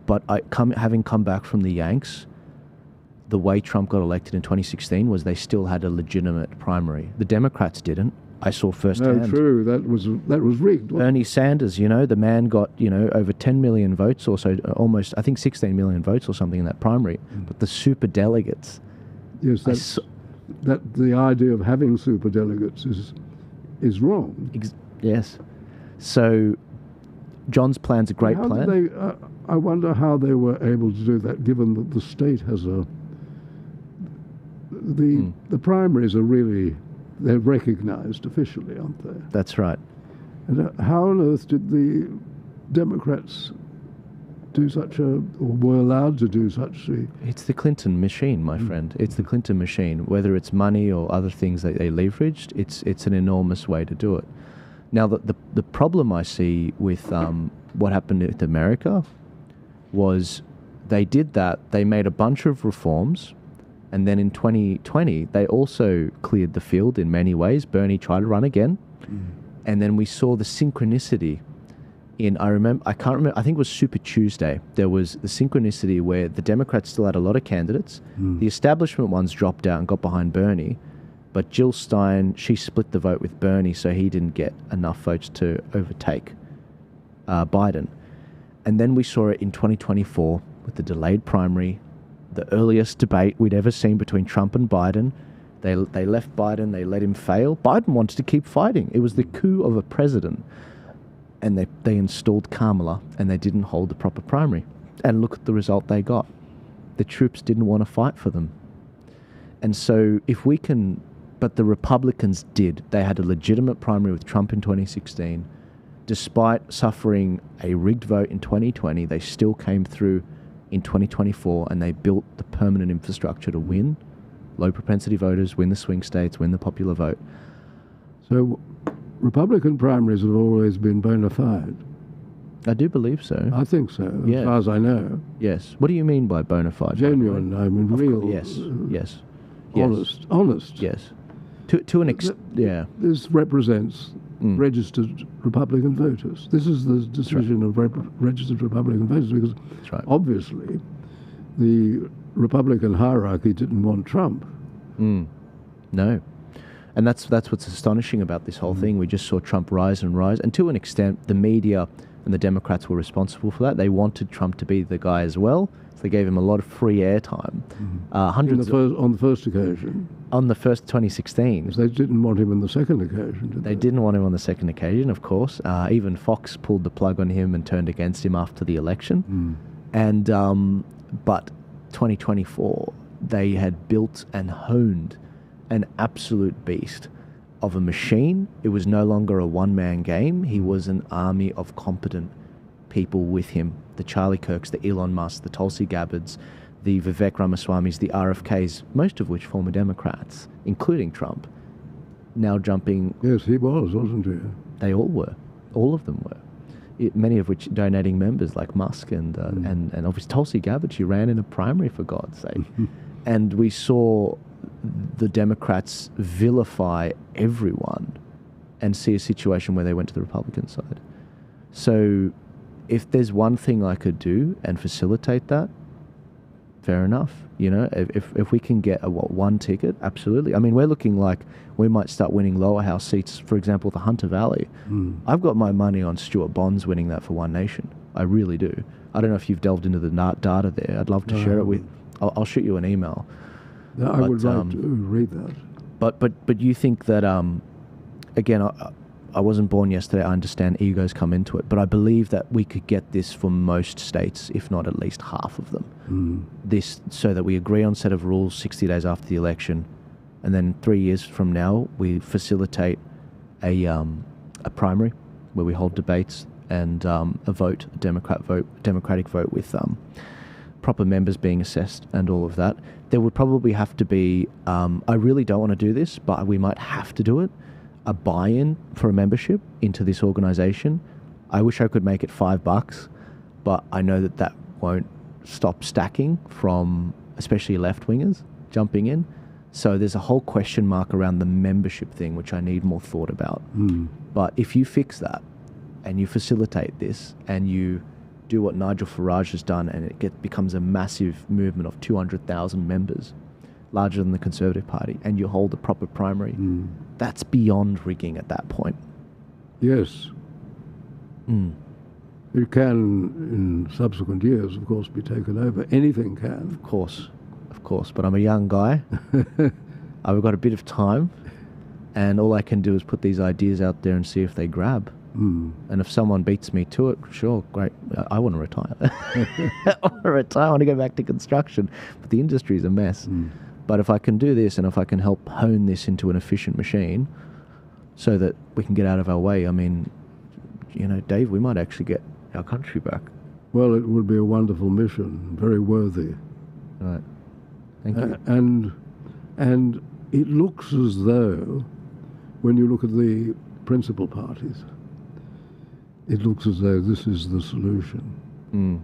But having come back from the Yanks, the way Trump got elected in 2016 was they still had a legitimate primary. The Democrats didn't. I saw firsthand. No, true. That was rigged. Bernie Sanders, the man got, over 10 million votes or so, almost, I think 16 million votes or something in that primary. But the super delegates. Yes, that the idea of having super delegates is wrong. Yes. So John's plan's a great plan. I wonder how they were able to do that, given that the state has the primaries are really, they're recognised officially, aren't they? That's right. And how on earth did the Democrats do or were allowed to do such a... It's the Clinton machine, my friend. It's the Clinton machine. Whether it's money or other things that they leveraged, it's an enormous way to do it. Now, the problem I see with what happened with America was they did that. They made a bunch of reforms, and then in 2020, they also cleared the field in many ways. Bernie tried to run again, and then we saw the synchronicity I can't remember, I think it was Super Tuesday. There was the synchronicity where the Democrats still had a lot of candidates. The establishment ones dropped out and got behind Bernie, but Jill Stein, she split the vote with Bernie, so he didn't get enough votes to overtake Biden. And then we saw it in 2024 with the delayed primary, the earliest debate we'd ever seen between Trump and Biden. They left Biden, they let him fail. Biden wanted to keep fighting. It was the coup of a president. And they installed Kamala, and they didn't hold the proper primary. And look at the result they got. The troops didn't want to fight for them. And so but the Republicans did. They had a legitimate primary with Trump in 2016. Despite suffering a rigged vote in 2020, they still came through in 2024, and they built the permanent infrastructure to win. Low propensity voters, win the swing states, win the popular vote. So Republican primaries have always been bona fide. I do believe so. I think so, as far as I know. Yes. What do you mean by bona fide? Genuine, I mean real. Yes. Honest. Yes. To an extent, yeah. This represents registered Republican voters. This is the decision of registered Republican voters, because obviously the Republican hierarchy didn't want Trump. No. And that's what's astonishing about this whole thing. We just saw Trump rise and rise. And to an extent, the media and the Democrats were responsible for that. They wanted Trump to be the guy as well. So they gave him a lot of free airtime. On the first occasion. On the first 2016. They didn't want him on the second occasion, did they? They didn't want him on the second occasion, of course. Even Fox pulled the plug on him and turned against him after the election. And but 2024, they had built and honed an absolute beast of a machine. It was no longer a one-man game. He was an army of competent people with him. The Charlie Kirks, the Elon Musk, the Tulsi Gabbards, the Vivek Ramaswamis, the RFKs, most of which former Democrats, including Trump, now jumping... Yes, he was, wasn't he? They all were. All of them were. Many of which donating members like Musk and obviously Tulsi Gabbard. She ran in a primary, for God's sake. And we saw the Democrats vilify everyone and see a situation where they went to the Republican side. So if there's one thing I could do and facilitate that, fair enough. If we can get one ticket, absolutely. I mean, we're looking like we might start winning lower house seats, for example, the Hunter Valley. I've got my money on Stuart Bonds winning that for One Nation. I really do. I don't know if you've delved into the data there. I'd love to share it with... I'll shoot you an email. No, I would like to read that. But you think that, again, I wasn't born yesterday. I understand egos come into it. But I believe that we could get this for most states, if not at least half of them. This, so that we agree on a set of rules 60 days after the election. And then 3 years from now, we facilitate a primary where we hold debates and a democratic vote with proper members being assessed and all of that. There would probably have to be, I really don't want to do this, but we might have to do it, a buy-in for a membership into this organization. I wish I could make it $5, but I know that won't stop stacking from especially left-wingers jumping in. So there's a whole question mark around the membership thing, which I need more thought about. But if you fix that and you facilitate this and you do what Nigel Farage has done, and it becomes a massive movement of 200,000 members, larger than the Conservative Party, and you hold a proper primary, that's beyond rigging at that point. Yes. It can, in subsequent years, of course, be taken over. Anything can. Of course. But I'm a young guy. I've got a bit of time, and all I can do is put these ideas out there and see if they grab. And if someone beats me to it, sure, great. I want to retire. I want to go back to construction. But the industry is a mess. But if I can do this, and if I can help hone this into an efficient machine so that we can get out of our way, I mean, Dave, we might actually get our country back. Well, it would be a wonderful mission, very worthy. Right. Thank you. And it looks as though, when you look at the principal parties, it looks as though this is the solution.